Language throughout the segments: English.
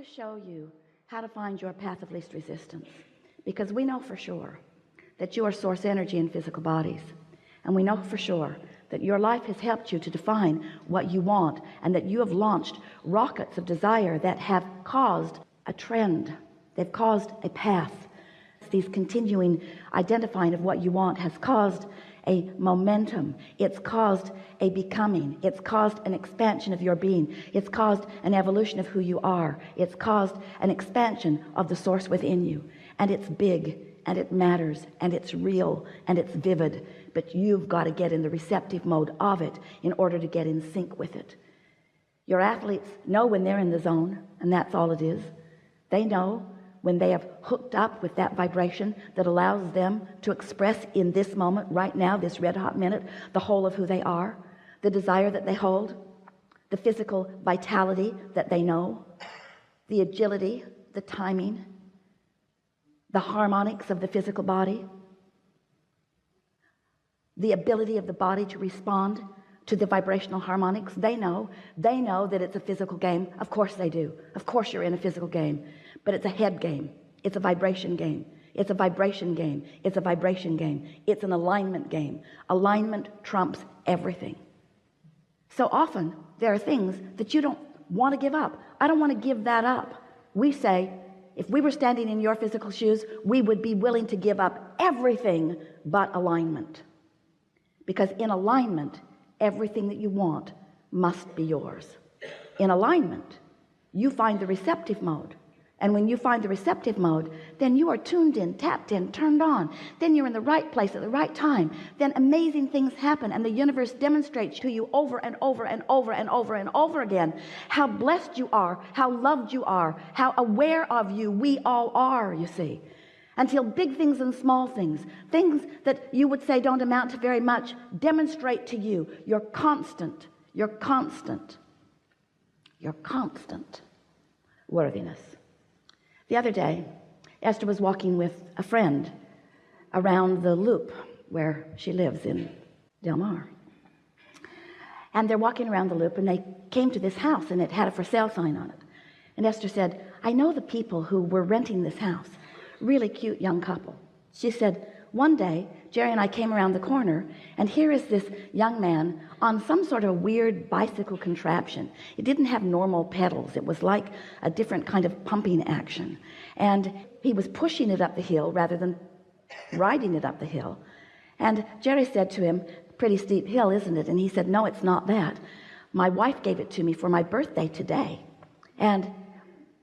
to show you how to find your path of least resistance, because we know for sure that you are source energy in physical bodies, and we know for sure that your life has helped you to define what you want, and that you have launched rockets of desire that have caused a trend. They've caused a path. These continuing identifying of what you want has caused a momentum. It's caused a becoming. It's caused an expansion of your being. It's caused an evolution of who you are. It's caused an expansion of the source within you. And it's big, and it matters, and it's real, and it's vivid. But you've got to get in the receptive mode of it in order to get in sync with it. Your athletes know when they're in the zone, and that's all it is. They know when they have hooked up with that vibration that allows them to express in this moment, right now, this red hot minute, the whole of who they are, the desire that they hold, the physical vitality that they know, the agility, the timing, the harmonics of the physical body, the ability of the body to respond to the vibrational harmonics. They know that it's a physical game. Of course they do. Of course you're in a physical game. But it's a head game. It's a vibration game. It's a vibration game. It's a vibration game. It's an alignment game. Alignment trumps everything. So often there are things that you don't want to give up. I don't want to give that up. We say, if we were standing in your physical shoes, we would be willing to give up everything but alignment. Because in alignment, everything that you want must be yours. In alignment, you find the receptive mode. And when you find the receptive mode, then you are tuned in, tapped in, turned on. Then you're in the right place at the right time. Then amazing things happen, and the universe demonstrates to you over and over and over and over and over again how blessed you are, how loved you are, how aware of you we all are, you see. Until big things and small things, things that you would say don't amount to very much, demonstrate to you your constant worthiness. The other day, Esther was walking with a friend around the loop where she lives in Del Mar. And they're walking around the loop, and they came to this house, and it had a for sale sign on it. And Esther said, I know the people who were renting this house. Really cute young couple. She said, one day, Jerry and I came around the corner, and here is this young man on some sort of weird bicycle contraption. It didn't have normal pedals. It was like a different kind of pumping action. And he was pushing it up the hill rather than riding it up the hill. And Jerry said to him, pretty steep hill, isn't it? And he said, no, it's not that. My wife gave it to me for my birthday today. And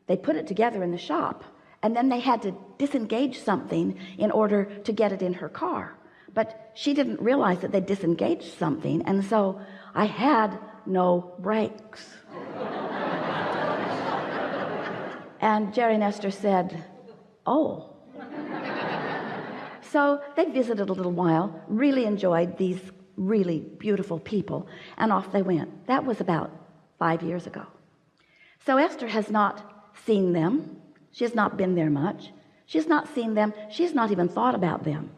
they put it together in the shop. And then they had to disengage something in order to get it in her car. But she didn't realize that they disengaged something, and so I had no brakes. And Jerry and Esther said, oh. So they visited a little while, really enjoyed these really beautiful people, and off they went. That was about 5 years ago. So Esther has not seen them. She has not been there much. She has not seen them. She has not even thought about them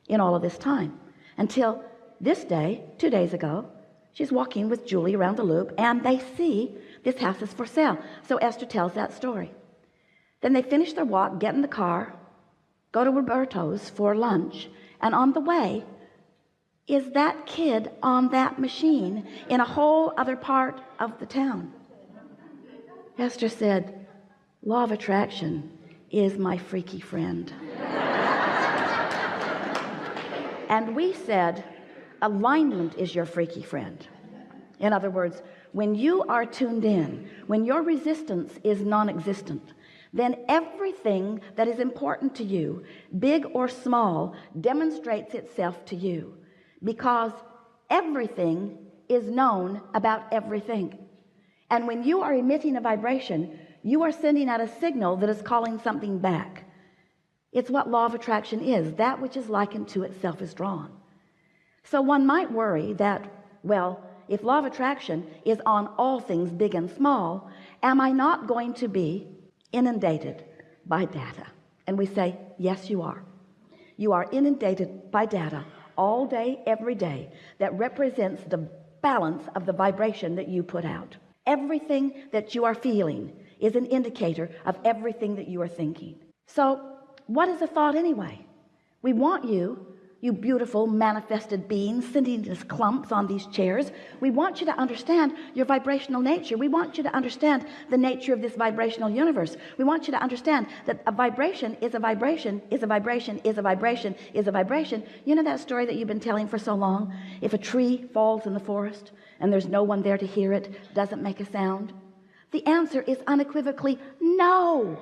in all of this time. Until this day, 2 days ago, she's walking with Julie around the loop, and they see this house is for sale. So Esther tells that story. Then they finish their walk, get in the car, go to Roberto's for lunch, and on the way is that kid on that machine in a whole other part of the town. Esther said, law of attraction is my freaky friend. And we said, alignment is your freaky friend. In other words, when you are tuned in, when your resistance is non-existent, then everything that is important to you, big or small, demonstrates itself to you, because everything is known about everything. And when you are emitting a vibration, you are sending out a signal that is calling something back. It's what law of attraction is. That which is likened to itself is drawn. So one might worry that, well, if law of attraction is on all things big and small, am I not going to be inundated by data? And we say, yes, you are. You are inundated by data all day, every day, that represents the balance of the vibration that you put out. Everything that you are feeling is an indicator of everything that you are thinking. So what is a thought anyway? We want you beautiful manifested beings sitting in clumps on these chairs. We want you to understand your vibrational nature. We want you to understand the nature of this vibrational universe. We want you to understand that a vibration is a vibration, is a vibration, is a vibration, is a vibration. You know that story that you've been telling for so long? If a tree falls in the forest and there's no one there to hear it, does it make a sound? The answer is unequivocally no.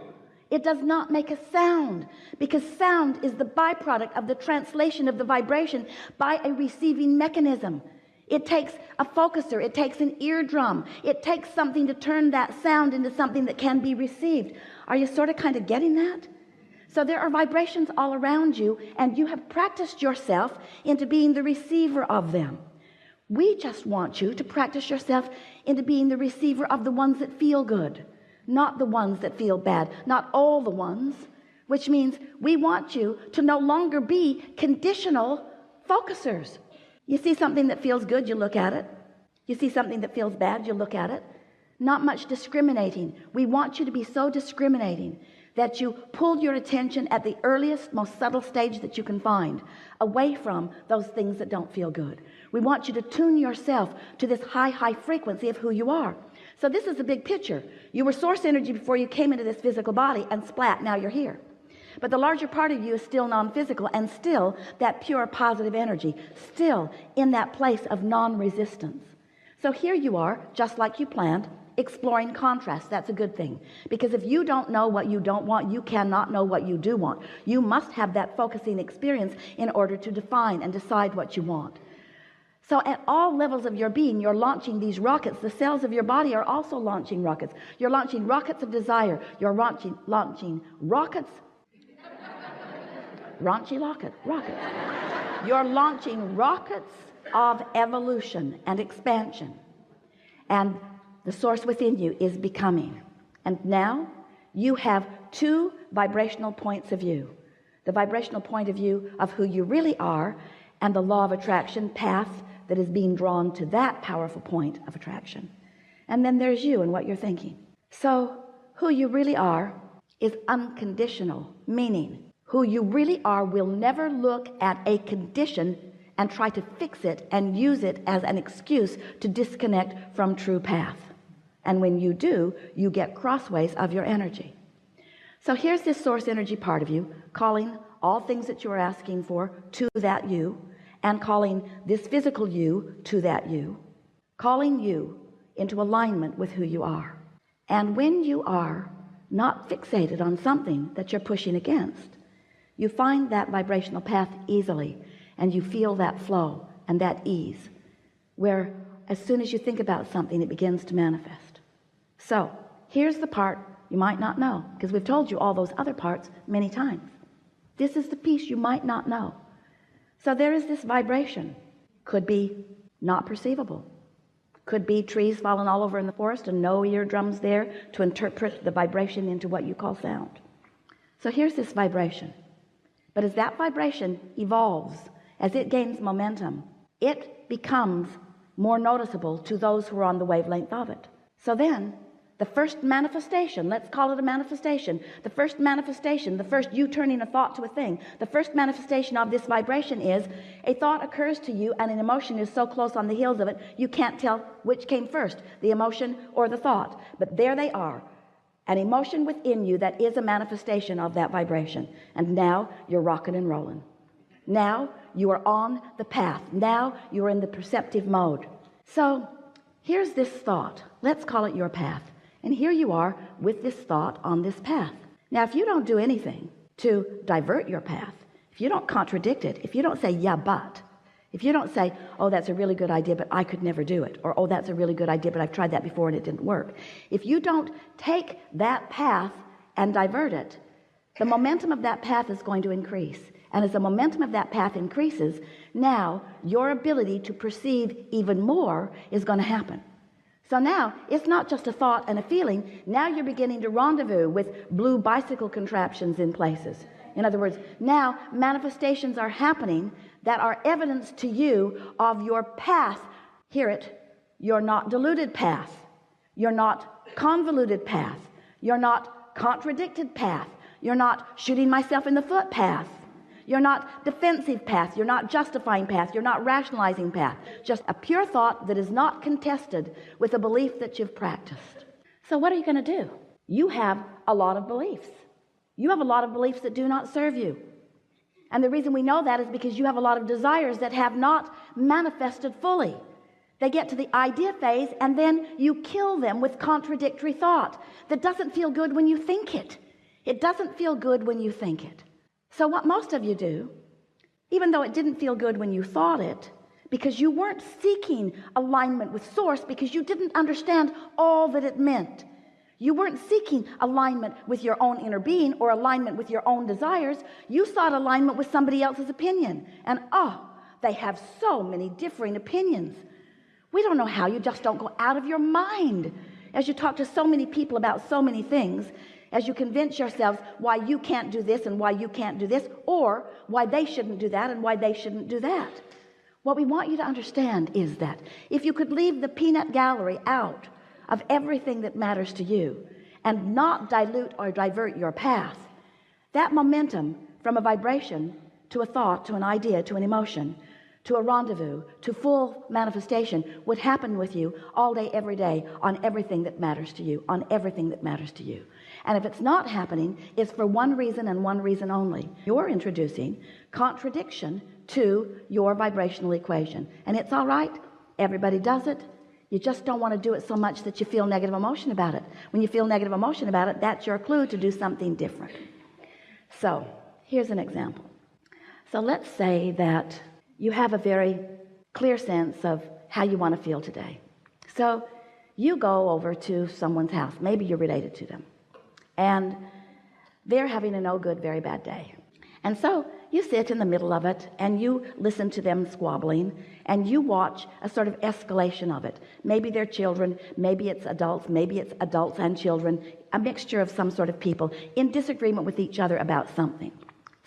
It does not make a sound, because sound is the byproduct of the translation of the vibration by a receiving mechanism. It takes a focuser, it takes an eardrum, it takes something to turn that sound into something that can be received. Are you sort of kind of getting that? So there are vibrations all around you, and you have practiced yourself into being the receiver of them. We just want you to practice yourself into being the receiver of the ones that feel good, not the ones that feel bad, not all the ones, which means we want you to no longer be conditional focusers. You see something that feels good, you look at it. You see something that feels bad, you look at it. Not much discriminating. We want you to be so discriminating that you pull your attention at the earliest, most subtle stage that you can find, away from those things that don't feel good. We want you to tune yourself to this high frequency of who you are. So this is the big picture. You were source energy before you came into this physical body, and splat, now you're here. But the larger part of you is still non-physical, and still that pure positive energy, still in that place of non-resistance. So here you are, just like you planned, exploring contrast. That's a good thing, because if you don't know what you don't want, you cannot know what you do want. You must have that focusing experience in order to define and decide what you want. So at all levels of your being, you're launching these rockets. The cells of your body are also launching rockets. You're launching rockets of desire. You're launching rockets. Rockets. You're launching rockets of evolution and expansion. And the source within you is becoming. And now you have two vibrational points of view. The vibrational point of view of who you really are, and the law of attraction path that is being drawn to that powerful point of attraction. And then there's you and what you're thinking. So who you really are is unconditional, meaning who you really are will never look at a condition and try to fix it and use it as an excuse to disconnect from true path. And when you do, you get crossways of your energy. So here's this source energy part of you calling all things that you are asking for to that you, and calling this physical you to that you, calling you into alignment with who you are. And when you are not fixated on something that you're pushing against, you find that vibrational path easily, and you feel that flow and that ease, where as soon as you think about something, it begins to manifest. So here's the part you might not know, because we've told you all those other parts many times. This is the piece you might not know. So there is this vibration. Could be not perceivable. Could be trees falling all over in the forest and no eardrums there to interpret the vibration into what you call sound. So here's this vibration. But as that vibration evolves, as it gains momentum, it becomes more noticeable to those who are on the wavelength of it. So then the first manifestation, let's call it a manifestation, the first you turning a thought to a thing, the first manifestation of this vibration is a thought occurs to you, and an emotion is so close on the heels of it you can't tell which came first, the emotion or the thought. But there they are, an emotion within you that is a manifestation of that vibration. And now you're rocking and rolling. Now you are on the path. Now you're in the perceptive mode. So here's this thought, let's call it your path. And here you are with this thought on this path. Now, if you don't do anything to divert your path, if you don't contradict it, if you don't say, yeah, but, if you don't say, oh, that's a really good idea, but I could never do it, or, oh, that's a really good idea, but I've tried that before and it didn't work. If you don't take that path and divert it, the momentum of that path is going to increase. And as the momentum of that path increases, now your ability to perceive even more is going to happen. So now it's not just a thought and a feeling. Now you're beginning to rendezvous with blue bicycle contraptions in places. In other words, now manifestations are happening that are evidence to you of your path. Hear it. You're not diluted path. You're not convoluted path. You're not contradicted path. You're not shooting myself in the foot path. You're not defensive path. You're not justifying path. You're not rationalizing path. Just a pure thought that is not contested with a belief that you've practiced. So what are you going to do? You have a lot of beliefs. You have a lot of beliefs that do not serve you. And the reason we know that is because you have a lot of desires that have not manifested fully. They get to the idea phase, and then you kill them with contradictory thought that doesn't feel good when you think it. It doesn't feel good when you think it. So what most of you do, even though it didn't feel good when you thought it, because you weren't seeking alignment with source, because you didn't understand all that it meant. You weren't seeking alignment with your own inner being or alignment with your own desires. You sought alignment with somebody else's opinion. And they have so many differing opinions. We don't know how. You just don't go out of your mind as you talk to so many people about so many things, as you convince yourselves why you can't do this and why you can't do this, or why they shouldn't do that and why they shouldn't do that. What we want you to understand is that if you could leave the peanut gallery out of everything that matters to you and not dilute or divert your path, that momentum from a vibration to a thought, to an idea, to an emotion, to a rendezvous, to full manifestation would happen with you all day, every day, on everything that matters to you, on everything that matters to you. And if it's not happening, it's for one reason and one reason only. You're introducing contradiction to your vibrational equation. And it's all right. Everybody does it. You just don't want to do it so much that you feel negative emotion about it. When you feel negative emotion about it, that's your clue to do something different. So here's an example. So let's say that you have a very clear sense of how you want to feel today. So you go over to someone's house. Maybe you're related to them. And they're having a no good, very bad day. And so you sit in the middle of it and you listen to them squabbling and you watch a sort of escalation of it. Maybe they're children, maybe it's adults and children, a mixture of some sort of people in disagreement with each other about something.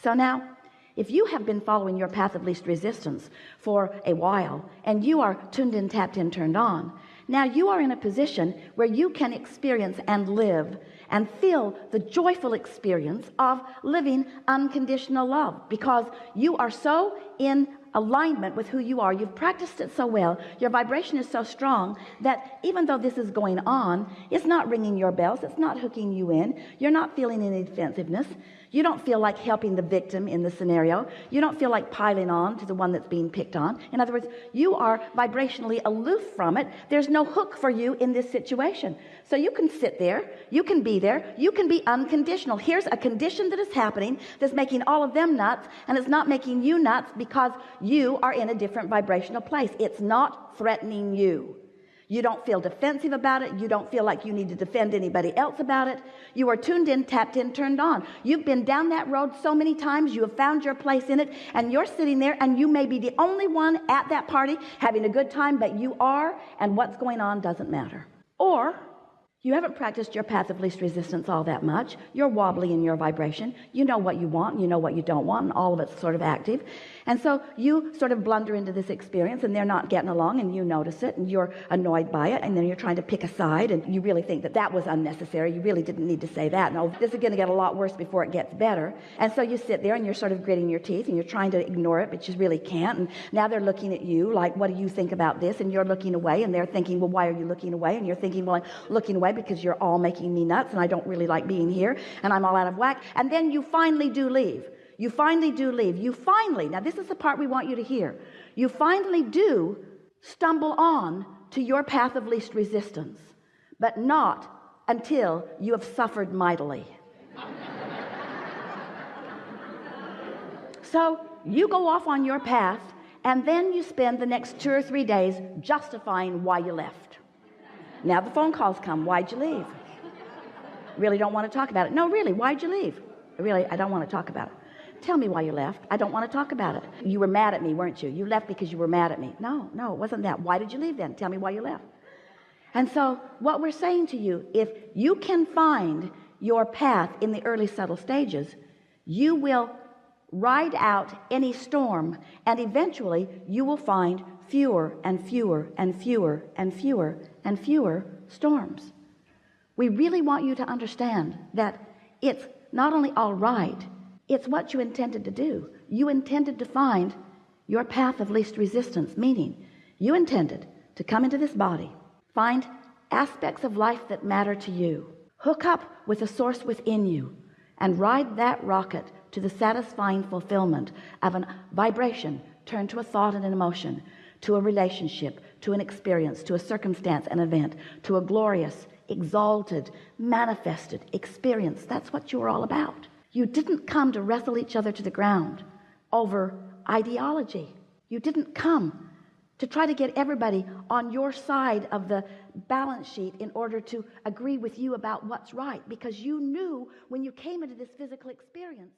So now, if you have been following your path of least resistance for a while and you are tuned in, tapped in, turned on, now you are in a position where you can experience and live and feel the joyful experience of living unconditional love, because you are so in alignment with who you are. You've practiced it so well. Your vibration is so strong that even though this is going on, it's not ringing your bells. It's not hooking you in. You're not feeling any defensiveness. You don't feel like helping the victim in the scenario. You don't feel like piling on to the one that's being picked on. In other words, you are vibrationally aloof from it. There's no hook for you in this situation. So you can sit there, you can be there, you can be unconditional. Here's a condition that is happening that's making all of them nuts, and it's not making you nuts because you are in a different vibrational place. It's not threatening you. You don't feel defensive about it. You don't feel like you need to defend anybody else about it. You are tuned in, tapped in, turned on. You've been down that road so many times. You have found your place in it, and you're sitting there, and you may be the only one at that party having a good time, but you are, and what's going on doesn't matter. Or you haven't practiced your path of least resistance all that much. You're wobbly in your vibration. You know what you want, and you know what you don't want, and all of it's sort of active. And so you sort of blunder into this experience, and they're not getting along, and you notice it, and you're annoyed by it, and then you're trying to pick a side, and you really think that that was unnecessary. You really didn't need to say that. No, this is going to get a lot worse before it gets better. And so you sit there, and you're sort of gritting your teeth, and you're trying to ignore it, but you really can't. And now they're looking at you like, what do you think about this? And you're looking away, and they're thinking, well, why are you looking away? And you're thinking, well, I'm looking away because you're all making me nuts, and I don't really like being here, and I'm all out of whack. And then you finally do leave. You finally do leave. You finally, now this is the part we want you to hear. You finally do stumble on to your path of least resistance, but not until you have suffered mightily. So you go off on your path, and then you spend the next 2 or 3 days justifying why you left. Now the phone calls come. Why'd you leave? Really don't want to talk about it. No, really, why'd you leave? Really, I don't want to talk about it. Tell me why you left. I don't want to talk about it. You were mad at me, weren't you? You left because you were mad at me. No, it wasn't that. Why did you leave then? Tell me why you left. And so what we're saying to you, if you can find your path in the early subtle stages, you will ride out any storm, and eventually you will find fewer and fewer and fewer and fewer and fewer storms. We really want you to understand that it's not only all right, it's what you intended to do. You intended to find your path of least resistance, meaning you intended to come into this body, find aspects of life that matter to you, hook up with a source within you, and ride that rocket to the satisfying fulfillment of a vibration turned to a thought and an emotion, to a relationship, to an experience, to a circumstance, an event, to a glorious, exalted, manifested experience. That's what you were all about. You didn't come to wrestle each other to the ground over ideology. You didn't come to try to get everybody on your side of the balance sheet in order to agree with you about what's right, because you knew when you came into this physical experience